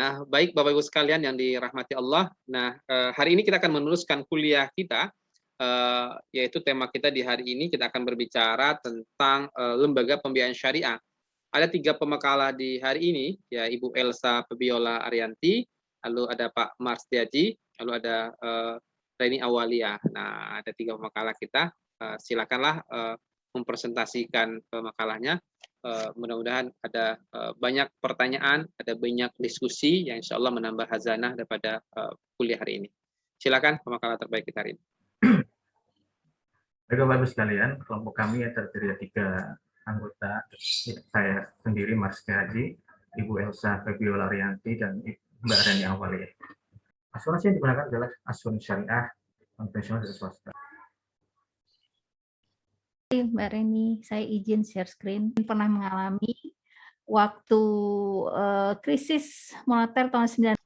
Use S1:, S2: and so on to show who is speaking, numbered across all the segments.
S1: Nah, baik Bapak Ibu sekalian yang dirahmati Allah. Nah, hari ini kita akan meneruskan kuliah kita, yaitu tema kita di hari ini kita akan berbicara tentang lembaga pembiayaan syariah. Ada 3 pemakalah di hari ini, ya Ibu Elsa Febiola Arianti, lalu ada Pak Mars Setiaji, lalu ada Reni Awalia. Nah, ada 3 pemakalah kita. Silakanlah mempresentasikan makalahnya. Mudah-mudahan ada banyak pertanyaan, ada banyak diskusi yang insya Allah menambah hazanah daripada kuliah hari ini. Silakan pemakalah terbaik kita hari ini.
S2: Baik Bapak Ibu sekalian, kelompok kami terdiri dari 3 anggota, saya sendiri Mas Haji, Ibu Elsa Febiola Arianti, dan Mbak Reni Awalia. Asuransi yang digunakan adalah asuransi syariah, konvensional dan swasta.
S3: Mbak Reni, saya izin share screen. Pernah mengalami waktu krisis moneter tahun 90.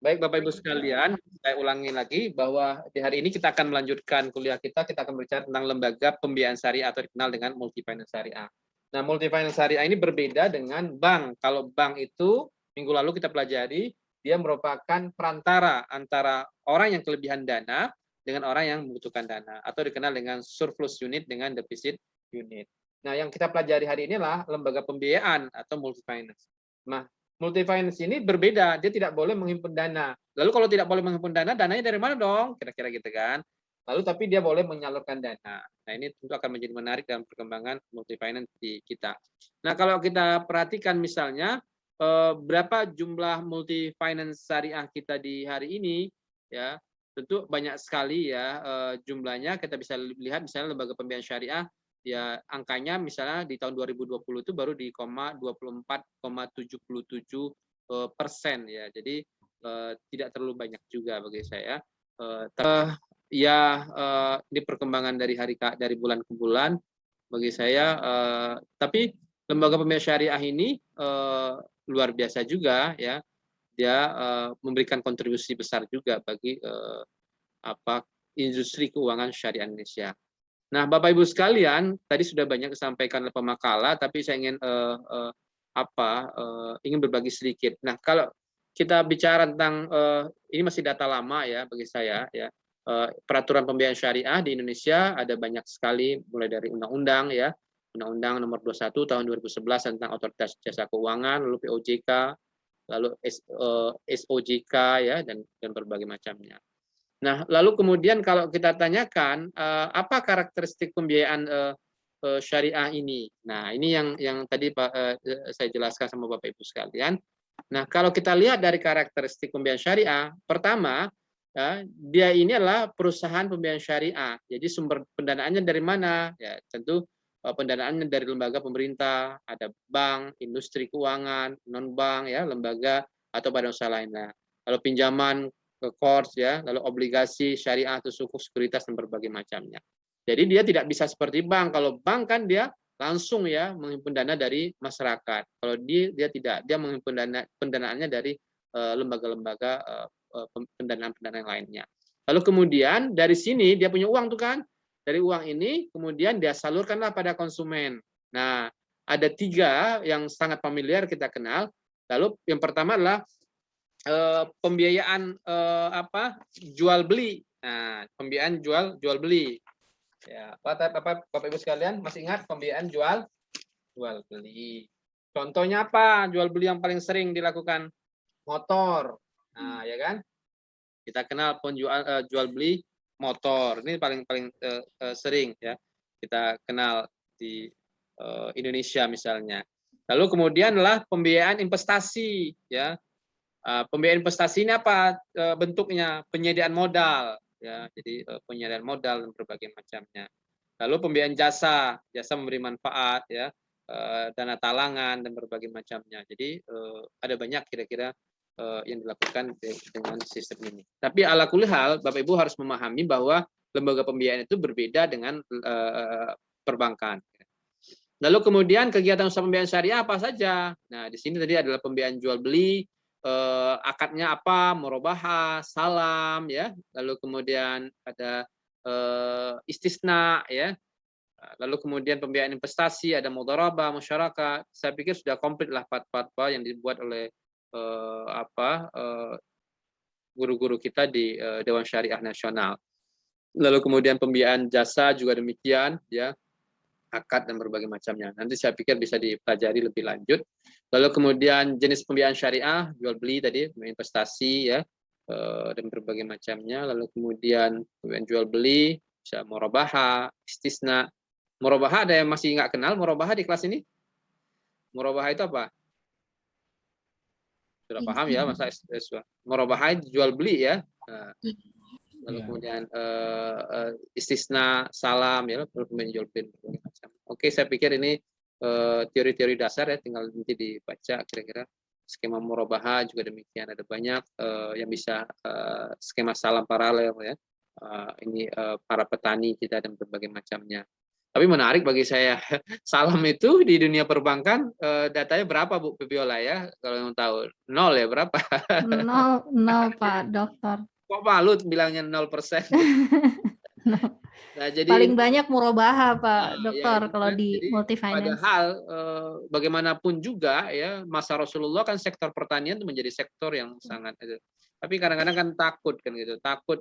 S1: Baik Bapak Ibu sekalian, saya ulangi lagi bahwa di hari ini kita akan melanjutkan kuliah kita akan berbicara tentang lembaga pembiayaan syariah atau dikenal dengan multi finance syariah. Nah, multi finance syariah ini berbeda dengan bank. Kalau bank itu minggu lalu kita pelajari, dia merupakan perantara antara orang yang kelebihan dana dengan orang yang membutuhkan dana, atau dikenal dengan surplus unit dengan defisit unit. Nah, yang kita pelajari hari ini adalah lembaga pembiayaan atau multi finance. Nah, multi finance ini berbeda, dia tidak boleh menghimpun dana. Lalu kalau tidak boleh menghimpun dana, dananya dari mana dong? Kira-kira gitu kan. Lalu tapi dia boleh menyalurkan dana. Nah, ini tentu akan menjadi menarik dalam perkembangan multi finance di kita. Nah, kalau kita perhatikan misalnya berapa jumlah multi finance syariah kita di hari ini, ya tentu banyak sekali ya jumlahnya. Kita bisa lihat misalnya lembaga pembiayaan syariah, ya angkanya misalnya di tahun 2020 itu baru di 24,77% ya. Jadi tidak terlalu banyak juga bagi saya. Di perkembangan dari bulan ke bulan bagi saya. Tapi lembaga pembiayaan syariah ini luar biasa juga ya. Dia memberikan kontribusi besar juga bagi industri keuangan syariah Indonesia. Nah, Bapak Ibu sekalian, tadi sudah banyak disampaikan oleh pemakalah, tapi saya ingin ingin berbagi sedikit. Nah, kalau kita bicara tentang ini masih data lama ya bagi saya ya. Peraturan pembiayaan syariah di Indonesia ada banyak sekali, mulai dari undang-undang ya, Undang-Undang Nomor 21 Tahun 2011 tentang Otoritas Jasa Keuangan, lalu POJK, lalu SOJK ya, dan berbagai macamnya. Nah, lalu kemudian kalau kita tanyakan apa karakteristik pembiayaan syariah ini. Nah, ini yang tadi saya jelaskan sama Bapak Ibu sekalian. Nah, kalau kita lihat dari karakteristik pembiayaan syariah, pertama dia ini adalah perusahaan pembiayaan syariah. Jadi sumber pendanaannya dari mana? Ya, tentu pendanaannya dari lembaga pemerintah, ada bank, industri keuangan, non bank ya, lembaga atau badan usaha lainnya. Lalu pinjaman ke kurs ya, lalu obligasi syariah atau sukuk sekuritas dan berbagai macamnya. Jadi dia tidak bisa seperti bank. Kalau bank kan dia langsung ya menghimpun dana dari masyarakat. Kalau dia tidak, dia menghimpun pendanaannya dari lembaga-lembaga pendanaan lainnya. Lalu kemudian dari sini dia punya uang tuh kan. Dari uang ini kemudian dia salurkanlah pada konsumen. Nah, ada 3 yang sangat familiar kita kenal. Lalu yang pertama adalah pembiayaan jual beli. Nah, pembiayaan jual beli. Ya, Bapak Ibu sekalian masih ingat pembiayaan jual beli. Contohnya apa? Jual beli yang paling sering dilakukan motor. Nah, ya kan? Kita kenal jual beli motor. Ini paling sering ya kita kenal di Indonesia misalnya. Lalu kemudian adalah pembiayaan investasi ya. Pembiayaan investasi ini apa bentuknya? Penyediaan modal ya. Jadi penyediaan modal dan berbagai macamnya. Lalu pembiayaan jasa memberi manfaat ya, dana talangan dan berbagai macamnya. Jadi ada banyak kira-kira yang dilakukan dengan sistem ini. Tapi ala kulli hal, Bapak Ibu harus memahami bahwa lembaga pembiayaan itu berbeda dengan perbankan. Lalu kemudian kegiatan usaha pembiayaan syariah apa saja? Nah, di sini tadi adalah pembiayaan jual beli, akadnya apa, murabahah, salam ya. Lalu kemudian ada istisna ya. Lalu kemudian pembiayaan investasi, ada mudharabah, musyarakah. Saya pikir sudah komplit lah fatwa yang dibuat oleh guru-guru kita di Dewan Syariah Nasional. Lalu kemudian pembiayaan jasa juga demikian, ya, akad dan berbagai macamnya. Nanti saya pikir bisa dipelajari lebih lanjut. Lalu kemudian jenis pembiayaan syariah, jual beli tadi, investasi, ya, dan berbagai macamnya. Lalu kemudian pembiayaan jual beli, bisa murabaha, istisna. Murabaha ada yang masih nggak kenal murabaha di kelas ini? Murabaha itu apa? Sudah paham ya, masa murabaha jual beli ya. Nah, lalu kemudian istisna, salam, ya, lalu kemudian jual beli berbagai macam. Oke, saya pikir ini teori-teori dasar ya, tinggal nanti dibaca kira-kira. Skema murabaha juga demikian, ada banyak yang bisa skema salam paralel ya. Ini para petani kita dan berbagai macamnya. Tapi menarik bagi saya, salam itu di dunia perbankan datanya berapa Bu Febiola ya? Kalau yang tahu, 0 ya, berapa?
S3: 0 Pak Dokter.
S1: Kok malu bilangnya 0%? Nah, jadi
S3: paling banyak murabaha Pak Dokter
S1: ya,
S3: kalau di
S1: jadi
S3: multifinance.
S1: padahal bagaimanapun juga ya, masa Rasulullah kan sektor pertanian itu menjadi sektor yang sangat tapi kadang-kadang kan takut kan gitu, takut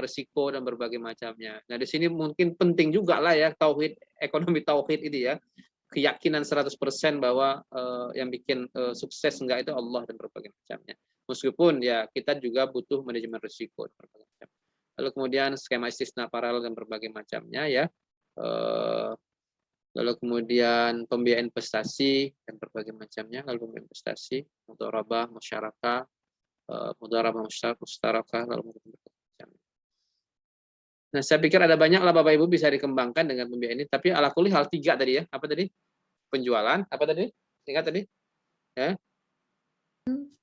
S1: risiko dan berbagai macamnya. Nah, di sini mungkin penting juga lah ya tauhid, ekonomi tauhid ini ya. Keyakinan 100% bahwa yang bikin sukses enggak itu Allah dan berbagai macamnya. Meskipun ya kita juga butuh manajemen risiko dan berbagai macam. Lalu kemudian skema istisna paralel dan berbagai macamnya ya. Lalu kemudian pembiayaan investasi dan berbagai macamnya. Lalu pembiayaan investasi, mudharabah, musyarakah, mudharabah, musyarakah, lalu berbagai macamnya. Nah, saya pikir ada banyak lah Bapak Ibu bisa dikembangkan dengan pembiayaan ini. Tapi ala kulli hal 3 tadi ya. Apa tadi? Penjualan. Apa tadi? Ingat tadi? Ya.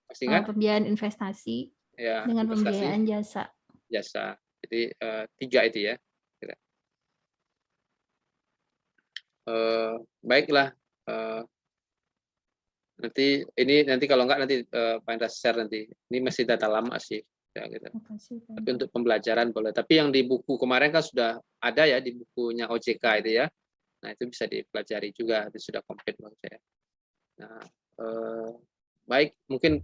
S1: Masih ingat?
S3: Pembiayaan investasi
S1: Ya,
S3: dengan
S1: investasi,
S3: pembiayaan jasa.
S1: Jasa. Jadi 3 itu ya. Baiklah. Nanti kalau enggak nanti Pak Indra share nanti. Ini masih data lama sih. Ya, gitu. Tapi untuk pembelajaran boleh. Tapi yang di buku kemarin kan sudah ada ya di bukunya OJK itu ya. Nah, itu bisa dipelajari juga. Itu sudah komplit menurut saya. Nah, baik. Mungkin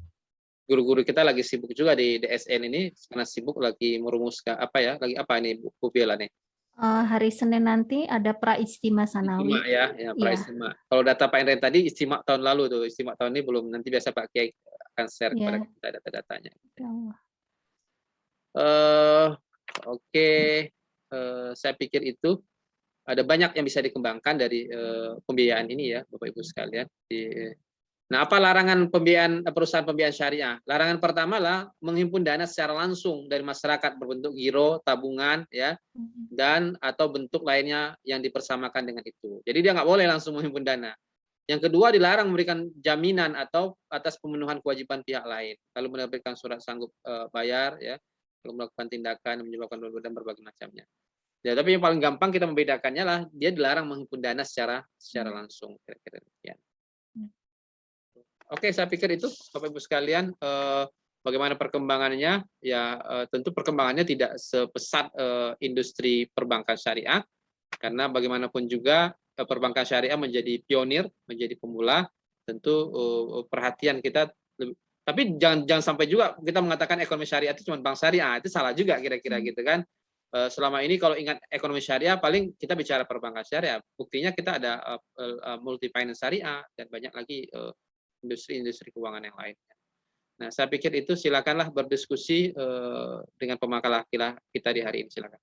S1: guru-guru kita lagi sibuk juga di DSN ini. Karena sibuk lagi merumuskan apa ya. Lagi apa ini Bu Bella nih?
S3: Hari Senin nanti ada Praijtima Sanawi.
S1: Istimak ya Praijtima. Kalau data Pak Indra tadi istimak tahun lalu tuh. Istimak tahun ini belum. Nanti biasa Pak Kiai akan share kepada kita data-datanya. Oke. Saya pikir itu ada banyak yang bisa dikembangkan dari pembiayaan ini ya Bapak Ibu sekalian. Nah, apa larangan pembiayaan perusahaan pembiayaan syariah? Larangan pertama lah menghimpun dana secara langsung dari masyarakat berbentuk giro, tabungan, ya, dan atau bentuk lainnya yang dipersamakan dengan itu. Jadi dia nggak boleh langsung menghimpun dana. Yang kedua, dilarang memberikan jaminan atau atas pemenuhan kewajiban pihak lain. Lalu menerbitkan surat sanggup bayar, ya, lalu melakukan tindakan menyebabkan dan berbagai macamnya. Ya, tapi yang paling gampang kita membedakannya lah dia dilarang menghimpun dana secara langsung. Kira-kira demikian. Oke, saya pikir itu Bapak Ibu sekalian, bagaimana perkembangannya ya, tentu perkembangannya tidak sepesat industri perbankan syariah, karena bagaimanapun juga perbankan syariah menjadi pionir, menjadi pemula, tentu perhatian kita tapi jangan sampai juga kita mengatakan ekonomi syariah itu cuma bank syariah, itu salah juga kira-kira gitu kan. Selama ini kalau ingat ekonomi syariah paling kita bicara perbankan syariah, buktinya kita ada multi finance syariah dan banyak lagi industri keuangan yang lainnya. Nah, saya pikir itu silakanlah berdiskusi dengan pemakalah kita di hari ini, silakan.